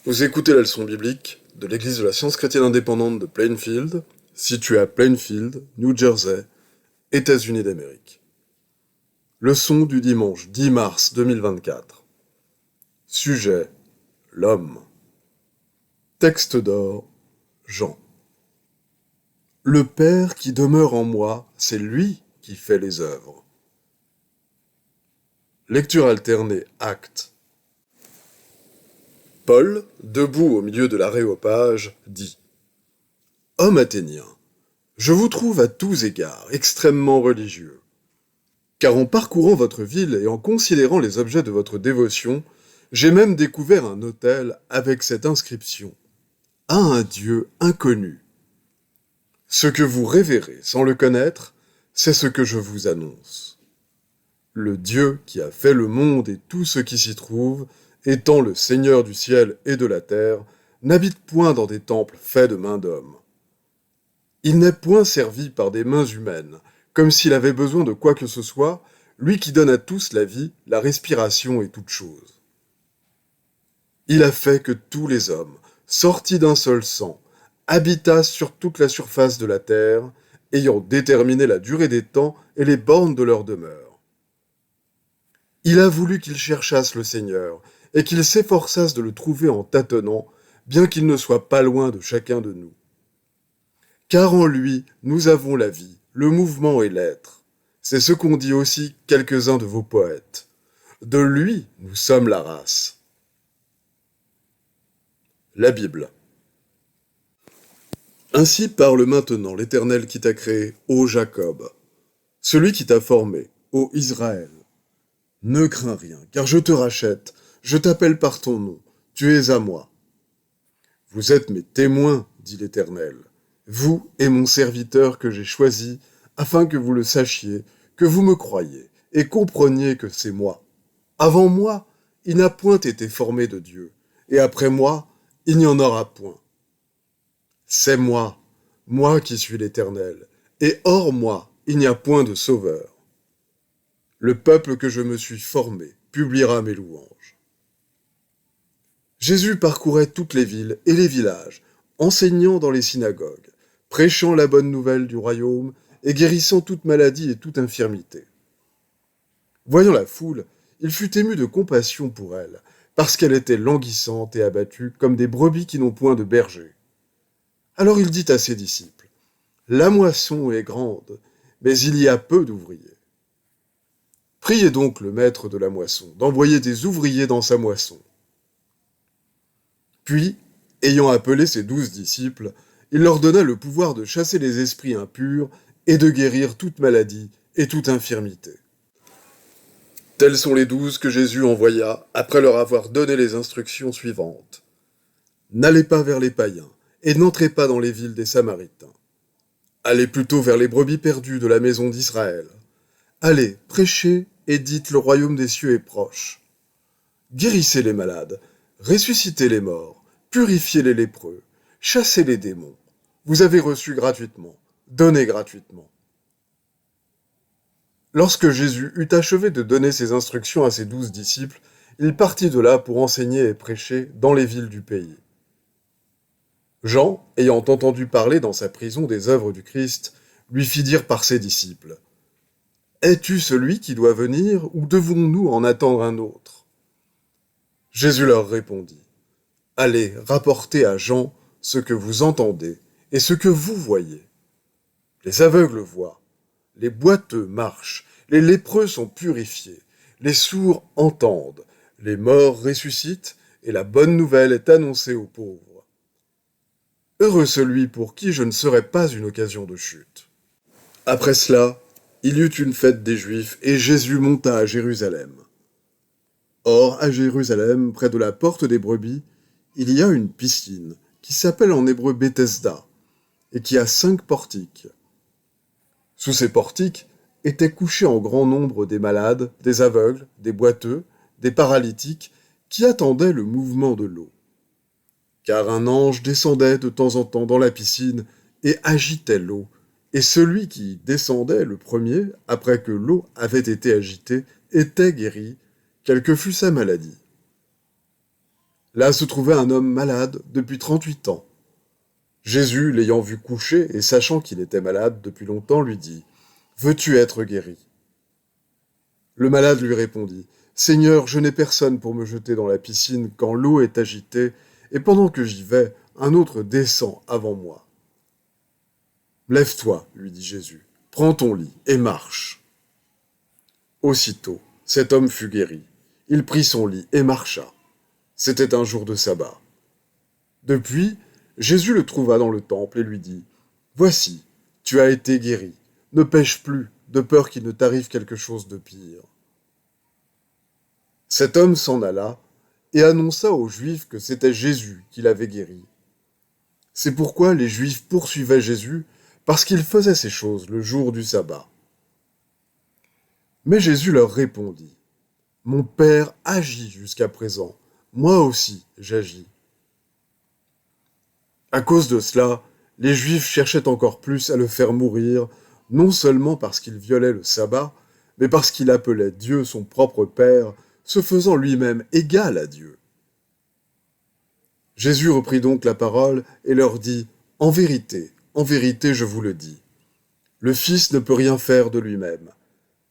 Vous écoutez la leçon biblique de l'Église de la Science chrétienne indépendante de Plainfield, située à Plainfield, New Jersey, États-Unis d'Amérique. Leçon du dimanche 10 mars 2024. Sujet: l'homme. Texte d'or: Jean. Le Père qui demeure en moi, c'est lui qui fait les œuvres. Lecture alternée Actes. Paul, debout au milieu de l'aréopage, dit: Homme athénien, je vous trouve à tous égards extrêmement religieux. Car en parcourant votre ville et en considérant les objets de votre dévotion, j'ai même découvert un autel avec cette inscription: à un Dieu inconnu. Ce que vous révérez sans le connaître, c'est ce que je vous annonce. Le Dieu qui a fait le monde et tout ce qui s'y trouve, étant le Seigneur du ciel et de la terre, n'habite point dans des temples faits de mains d'hommes. Il n'est point servi par des mains humaines, comme s'il avait besoin de quoi que ce soit, lui qui donne à tous la vie, la respiration et toutes choses. Il a fait que tous les hommes, sortis d'un seul sang, habitassent sur toute la surface de la terre, ayant déterminé la durée des temps et les bornes de leur demeure. Il a voulu qu'ils cherchassent le Seigneur, et qu'ils s'efforçassent de le trouver en tâtonnant, bien qu'il ne soit pas loin de chacun de nous. Car en lui, nous avons la vie, le mouvement et l'être. C'est ce qu'ont dit aussi quelques-uns de vos poètes. De lui, nous sommes la race. La Bible. Ainsi parle maintenant l'Éternel qui t'a créé, ô Jacob, celui qui t'a formé, ô Israël. Ne crains rien, car je te rachète, je t'appelle par ton nom, tu es à moi. Vous êtes mes témoins, dit l'Éternel, vous et mon serviteur que j'ai choisi, afin que vous le sachiez, que vous me croyiez, et compreniez que c'est moi. Avant moi, il n'a point été formé de Dieu, et après moi, il n'y en aura point. C'est moi, moi qui suis l'Éternel, et hors moi, il n'y a point de sauveur. Le peuple que je me suis formé publiera mes louanges. Jésus parcourait toutes les villes et les villages, enseignant dans les synagogues, prêchant la bonne nouvelle du royaume et guérissant toute maladie et toute infirmité. Voyant la foule, il fut ému de compassion pour elle, parce qu'elle était languissante et abattue comme des brebis qui n'ont point de berger. Alors il dit à ses disciples: La moisson est grande, mais il y a peu d'ouvriers. Priez donc le maître de la moisson d'envoyer des ouvriers dans sa moisson. Puis, ayant appelé ses 12 disciples, il leur donna le pouvoir de chasser les esprits impurs et de guérir toute maladie et toute infirmité. Tels sont les 12 que Jésus envoya après leur avoir donné les instructions suivantes. N'allez pas vers les païens et n'entrez pas dans les villes des Samaritains. Allez plutôt vers les brebis perdues de la maison d'Israël. Allez, prêchez et dites: le royaume des cieux est proche. Guérissez les malades, ressuscitez les morts, purifiez les lépreux, chassez les démons. Vous avez reçu gratuitement, donnez gratuitement. Lorsque Jésus eut achevé de donner ses instructions à ses 12 disciples, il partit de là pour enseigner et prêcher dans les villes du pays. Jean, ayant entendu parler dans sa prison des œuvres du Christ, lui fit dire par ses disciples: Es-tu celui qui doit venir, ou devons-nous en attendre un autre? Jésus leur répondit: Allez, rapportez à Jean ce que vous entendez et ce que vous voyez. Les aveugles voient, les boiteux marchent, les lépreux sont purifiés, les sourds entendent, les morts ressuscitent, et la bonne nouvelle est annoncée aux pauvres. Heureux celui pour qui je ne serai pas une occasion de chute. Après cela, il y eut une fête des Juifs, et Jésus monta à Jérusalem. Or, à Jérusalem, près de la porte des brebis, il y a une piscine, qui s'appelle en hébreu Bethesda, et qui a 5 portiques. Sous ces portiques étaient couchés en grand nombre des malades, des aveugles, des boiteux, des paralytiques, qui attendaient le mouvement de l'eau. Car un ange descendait de temps en temps dans la piscine et agitait l'eau, et celui qui descendait le premier, après que l'eau avait été agitée, était guéri, quelle que fût sa maladie. Là se trouvait un homme malade depuis 38 ans. Jésus, l'ayant vu couché et sachant qu'il était malade depuis longtemps, lui dit, « Veux-tu être guéri ?» Le malade lui répondit, « Seigneur, je n'ai personne pour me jeter dans la piscine quand l'eau est agitée, et pendant que j'y vais, un autre descend avant moi. » « Lève-toi, lui dit Jésus, prends ton lit et marche. » Aussitôt, cet homme fut guéri. Il prit son lit et marcha. C'était un jour de sabbat. Depuis, Jésus le trouva dans le temple et lui dit, « Voici, tu as été guéri. Ne pêche plus, de peur qu'il ne t'arrive quelque chose de pire. » Cet homme s'en alla et annonça aux Juifs que c'était Jésus qui l'avait guéri. C'est pourquoi les Juifs poursuivaient Jésus, parce qu'il faisait ces choses le jour du sabbat. Mais Jésus leur répondit, « Mon Père agit jusqu'à présent, moi aussi j'agis. » À cause de cela, les Juifs cherchaient encore plus à le faire mourir, non seulement parce qu'il violait le sabbat, mais parce qu'il appelait Dieu son propre Père, se faisant lui-même égal à Dieu. Jésus reprit donc la parole et leur dit, « En vérité, je vous le dis, le Fils ne peut rien faire de lui-même.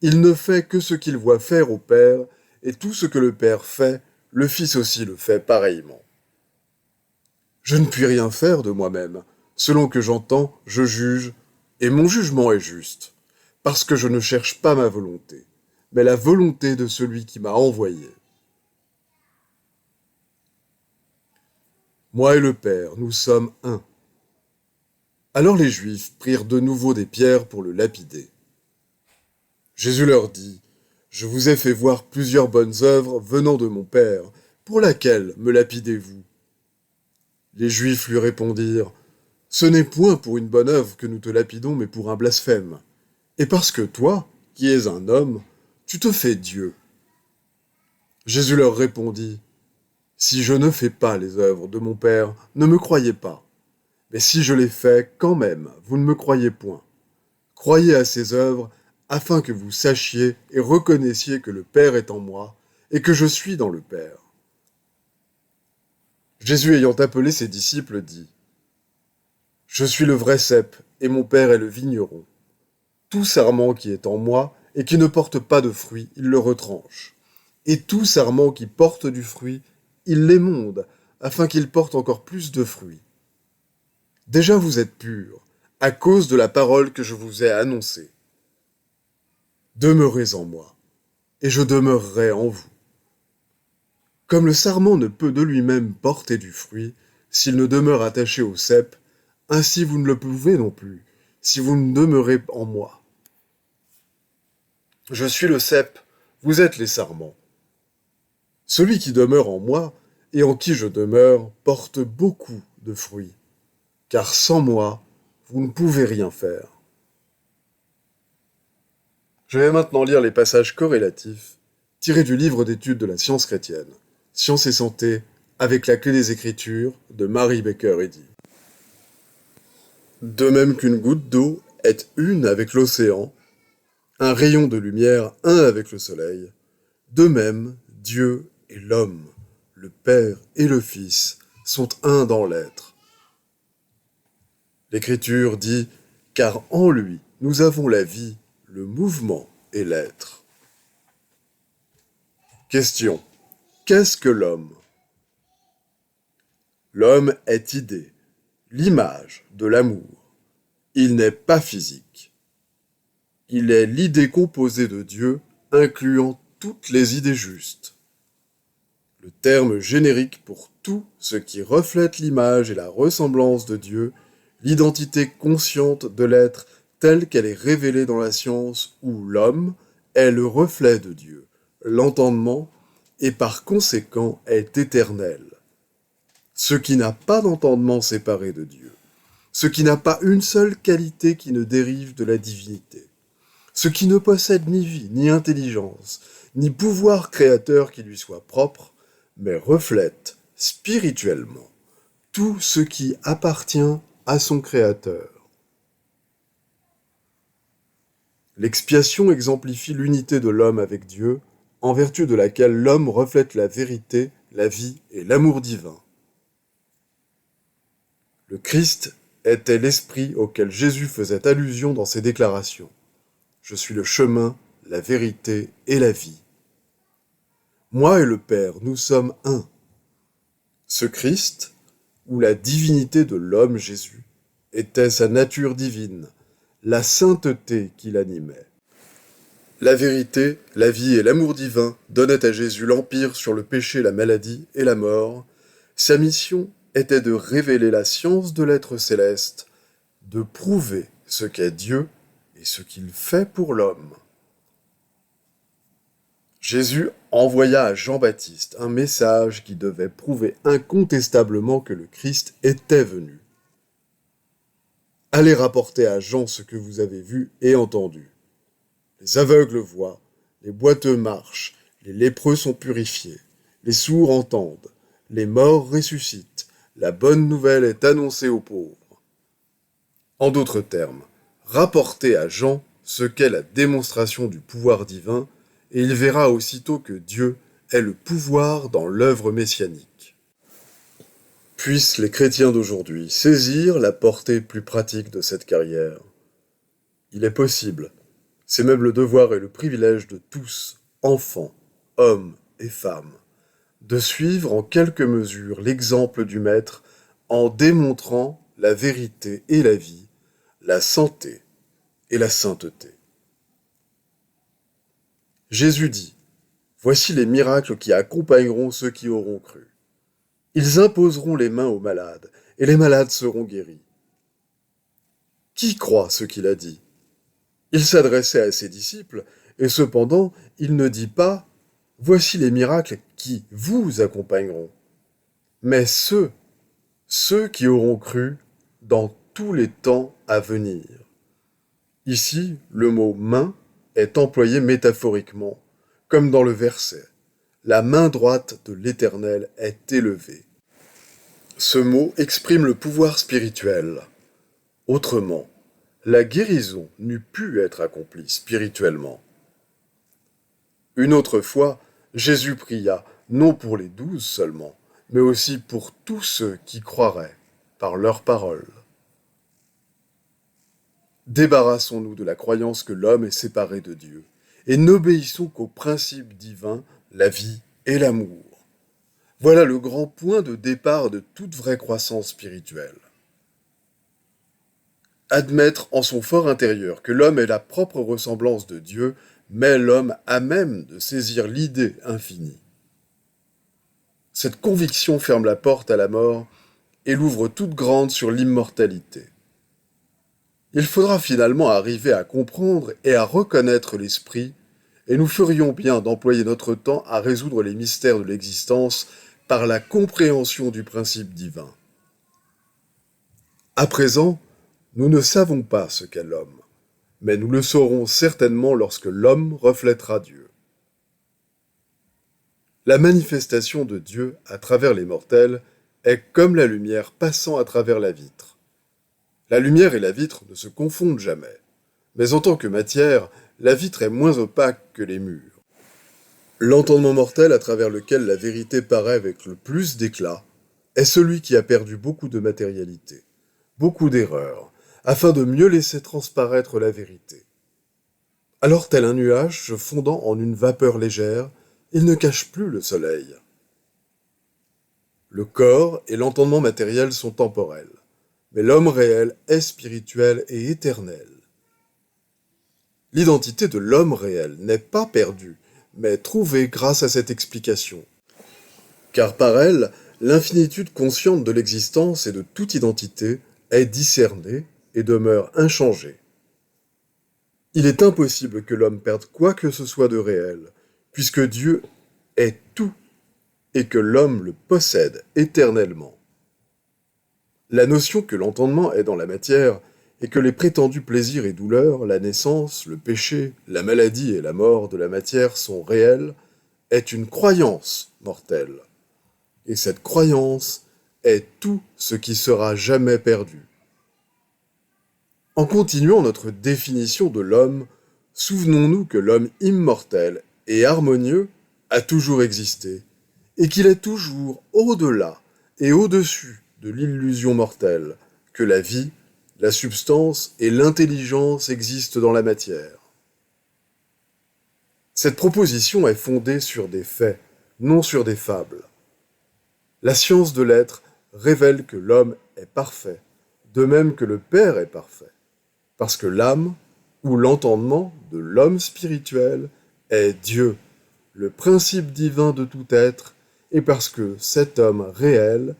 Il ne fait que ce qu'il voit faire au Père, et tout ce que le Père fait, le Fils aussi le fait pareillement. Je ne puis rien faire de moi-même. Selon que j'entends, je juge, et mon jugement est juste, parce que je ne cherche pas ma volonté, mais la volonté de celui qui m'a envoyé. Moi et le Père, nous sommes un. » Alors les Juifs prirent de nouveau des pierres pour le lapider. Jésus leur dit, « Je vous ai fait voir plusieurs bonnes œuvres venant de mon Père. Pour laquelle me lapidez-vous » Les Juifs lui répondirent, « Ce n'est point pour une bonne œuvre que nous te lapidons, mais pour un blasphème. Et parce que toi, qui es un homme, tu te fais Dieu. » Jésus leur répondit, « Si je ne fais pas les œuvres de mon Père, ne me croyez pas. Mais si je les fais, quand même, vous ne me croyez point. Croyez à ces œuvres, afin que vous sachiez et reconnaissiez que le Père est en moi, et que je suis dans le Père. » Jésus ayant appelé ses disciples dit, « Je suis le vrai cep, et mon Père est le vigneron. Tout sarment qui est en moi, et qui ne porte pas de fruit, il le retranche. Et tout sarment qui porte du fruit, il l'émonde, afin qu'il porte encore plus de fruits. Déjà vous êtes purs, à cause de la parole que je vous ai annoncée. Demeurez en moi, et je demeurerai en vous. Comme le sarment ne peut de lui-même porter du fruit, s'il ne demeure attaché au cep, ainsi vous ne le pouvez non plus, si vous ne demeurez en moi. Je suis le cep, vous êtes les sarments. Celui qui demeure en moi, et en qui je demeure, porte beaucoup de fruits, car sans moi, vous ne pouvez rien faire. Je vais maintenant lire les passages corrélatifs, tirés du livre d'études de la science chrétienne, Science et santé, avec la clé des Écritures, de Mary Baker Eddy. De même qu'une goutte d'eau est une avec l'océan, un rayon de lumière un avec le soleil, de même, Dieu et l'homme, le Père et le Fils, sont un dans l'être. L'Écriture dit « Car en lui, nous avons la vie, le mouvement et l'être. » Question. Qu'est-ce que l'homme? L'homme est idée, l'image de l'amour. Il n'est pas physique. Il est l'idée composée de Dieu, incluant toutes les idées justes. Le terme générique pour tout ce qui reflète l'image et la ressemblance de Dieu, l'identité consciente de l'être telle qu'elle est révélée dans la science où l'homme est le reflet de Dieu, l'entendement, et par conséquent est éternel. Ce qui n'a pas d'entendement séparé de Dieu, ce qui n'a pas une seule qualité qui ne dérive de la divinité, ce qui ne possède ni vie, ni intelligence, ni pouvoir créateur qui lui soit propre, mais reflète spirituellement tout ce qui appartient à son Créateur. L'expiation exemplifie l'unité de l'homme avec Dieu, en vertu de laquelle l'homme reflète la vérité la vie et l'amour divin. Le Christ était l'esprit auquel Jésus faisait allusion dans ses déclarations. Je suis le chemin, la vérité et la vie. Moi et le Père, nous sommes un. Ce Christ, ou la divinité de l'homme Jésus, était sa nature divine, la sainteté qui l'animait. La vérité, la vie et l'amour divin donnaient à Jésus l'empire sur le péché, la maladie et la mort. Sa mission était de révéler la science de l'être céleste, de prouver ce qu'est Dieu et ce qu'il fait pour l'homme. Jésus envoya à Jean-Baptiste un message qui devait prouver incontestablement que le Christ était venu. Allez rapporter à Jean ce que vous avez vu et entendu. Les aveugles voient, les boiteux marchent, les lépreux sont purifiés, les sourds entendent, les morts ressuscitent, la bonne nouvelle est annoncée aux pauvres. En d'autres termes, rapportez à Jean ce qu'est la démonstration du pouvoir divin, et il verra aussitôt que Dieu est le pouvoir dans l'œuvre messianique. Puissent les chrétiens d'aujourd'hui saisir la portée plus pratique de cette carrière. Il est possible, c'est même le devoir et le privilège de tous, enfants, hommes et femmes, de suivre en quelque mesure l'exemple du Maître en démontrant la vérité et la vie, la santé et la sainteté. Jésus dit, « Voici les miracles qui accompagneront ceux qui auront cru. Ils imposeront les mains aux malades, et les malades seront guéris. » Qui croit ce qu'il a dit ? Il s'adressait à ses disciples, et cependant, il ne dit pas « Voici les miracles qui vous accompagneront », mais ceux qui auront cru dans tous les temps à venir. Ici, le mot « main » est employé métaphoriquement, comme dans le verset « La main droite de l'Éternel est élevée ». Ce mot exprime le pouvoir spirituel. Autrement, la guérison n'eût pu être accomplie spirituellement. Une autre fois, Jésus pria, non pour les 12 seulement, mais aussi pour tous ceux qui croiraient par leurs paroles. Débarrassons-nous de la croyance que l'homme est séparé de Dieu, et n'obéissons qu'aux principes divins, la vie et l'amour. Voilà le grand point de départ de toute vraie croissance spirituelle. Admettre en son fort intérieur que l'homme est la propre ressemblance de Dieu met l'homme à même de saisir l'idée infinie. Cette conviction ferme la porte à la mort et l'ouvre toute grande sur l'immortalité. Il faudra finalement arriver à comprendre et à reconnaître l'esprit, et nous ferions bien d'employer notre temps à résoudre les mystères de l'existence par la compréhension du principe divin. À présent, nous ne savons pas ce qu'est l'homme, mais nous le saurons certainement lorsque l'homme reflètera Dieu. La manifestation de Dieu à travers les mortels est comme la lumière passant à travers la vitre. La lumière et la vitre ne se confondent jamais, mais en tant que matière, la vitre est moins opaque que les murs. L'entendement mortel à travers lequel la vérité paraît avec le plus d'éclat est celui qui a perdu beaucoup de matérialité, beaucoup d'erreurs, afin de mieux laisser transparaître la vérité. Alors tel un nuage se fondant en une vapeur légère, il ne cache plus le soleil. Le corps et l'entendement matériel sont temporels, mais l'homme réel est spirituel et éternel. L'identité de l'homme réel n'est pas perdue, mais trouvée grâce à cette explication. Car par elle, l'infinitude consciente de l'existence et de toute identité est discernée et demeure inchangée. Il est impossible que l'homme perde quoi que ce soit de réel, puisque Dieu est tout et que l'homme le possède éternellement. La notion que l'entendement est dans la matière et que les prétendus plaisirs et douleurs, la naissance, le péché, la maladie et la mort de la matière sont réels est une croyance mortelle. Et cette croyance est tout ce qui sera jamais perdu. En continuant notre définition de l'homme, souvenons-nous que l'homme immortel et harmonieux a toujours existé, et qu'il est toujours au-delà et au-dessus de l'illusion mortelle que la vie, la substance et l'intelligence existent dans la matière. Cette proposition est fondée sur des faits, non sur des fables. La science de l'être révèle que l'homme est parfait, de même que le Père est parfait, parce que l'âme, ou l'entendement de l'homme spirituel, est Dieu, le principe divin de tout être, et parce que cet homme réel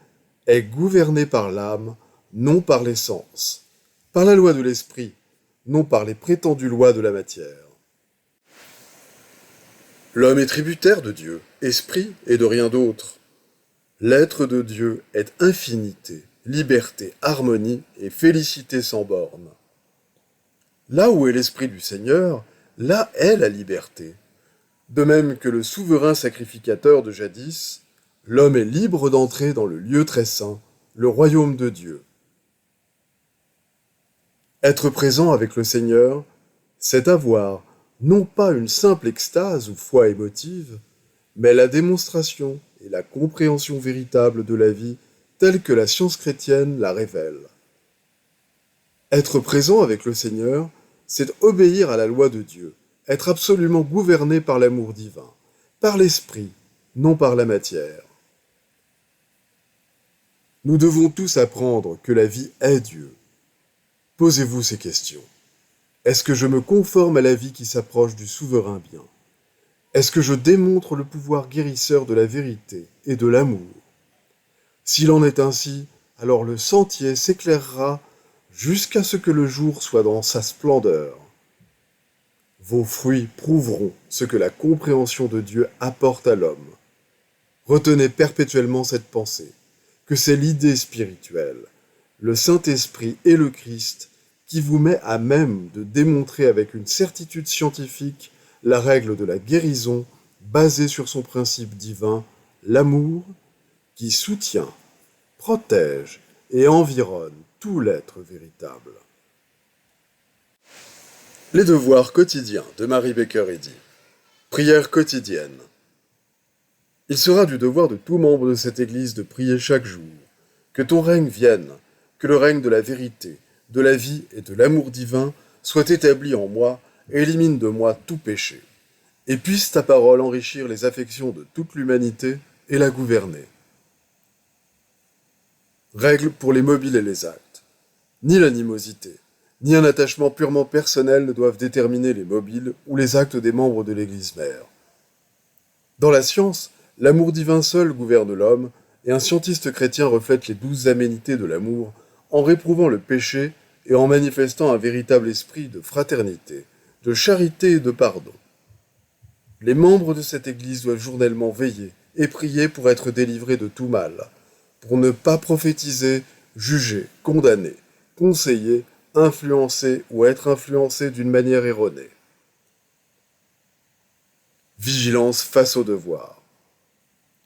est gouverné par l'âme, non par les sens, par la loi de l'esprit, non par les prétendues lois de la matière. L'homme est tributaire de Dieu, esprit et de rien d'autre. L'être de Dieu est infinité, liberté, harmonie et félicité sans borne. Là où est l'esprit du Seigneur, là est la liberté. De même que le souverain sacrificateur de jadis, l'homme est libre d'entrer dans le lieu très saint, le royaume de Dieu. Être présent avec le Seigneur, c'est avoir non pas une simple extase ou foi émotive, mais la démonstration et la compréhension véritable de la vie telle que la science chrétienne la révèle. Être présent avec le Seigneur, c'est obéir à la loi de Dieu, être absolument gouverné par l'amour divin, par l'esprit, non par la matière. Nous devons tous apprendre que la vie est Dieu. Posez-vous ces questions. Est-ce que je me conforme à la vie qui s'approche du souverain bien? Est-ce que je démontre le pouvoir guérisseur de la vérité et de l'amour? S'il en est ainsi, alors le sentier s'éclairera jusqu'à ce que le jour soit dans sa splendeur. Vos fruits prouveront ce que la compréhension de Dieu apporte à l'homme. Retenez perpétuellement cette pensée, que c'est l'idée spirituelle, le Saint-Esprit et le Christ qui vous met à même de démontrer avec une certitude scientifique la règle de la guérison basée sur son principe divin, l'amour, qui soutient, protège et environne tout l'être véritable. Les devoirs quotidiens de Mary Baker Eddy. Prière quotidienne. Il sera du devoir de tout membre de cette Église de prier chaque jour. Que ton règne vienne, que le règne de la vérité, de la vie et de l'amour divin soit établi en moi et élimine de moi tout péché. Et puisse ta parole enrichir les affections de toute l'humanité et la gouverner. Règle pour les mobiles et les actes. Ni l'animosité, ni un attachement purement personnel ne doivent déterminer les mobiles ou les actes des membres de l'Église mère. Dans la science, l'amour divin seul gouverne l'homme, et un scientiste chrétien reflète les 12 aménités de l'amour en réprouvant le péché et en manifestant un véritable esprit de fraternité, de charité et de pardon. Les membres de cette Église doivent journellement veiller et prier pour être délivrés de tout mal, pour ne pas prophétiser, juger, condamner, conseiller, influencer ou être influencé d'une manière erronée. Vigilance face au devoir.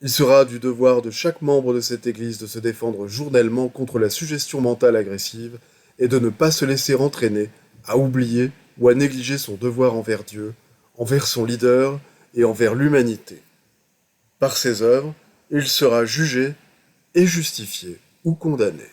Il sera du devoir de chaque membre de cette Église de se défendre journellement contre la suggestion mentale agressive et de ne pas se laisser entraîner à oublier ou à négliger son devoir envers Dieu, envers son leader et envers l'humanité. Par ses œuvres, il sera jugé et justifié ou condamné.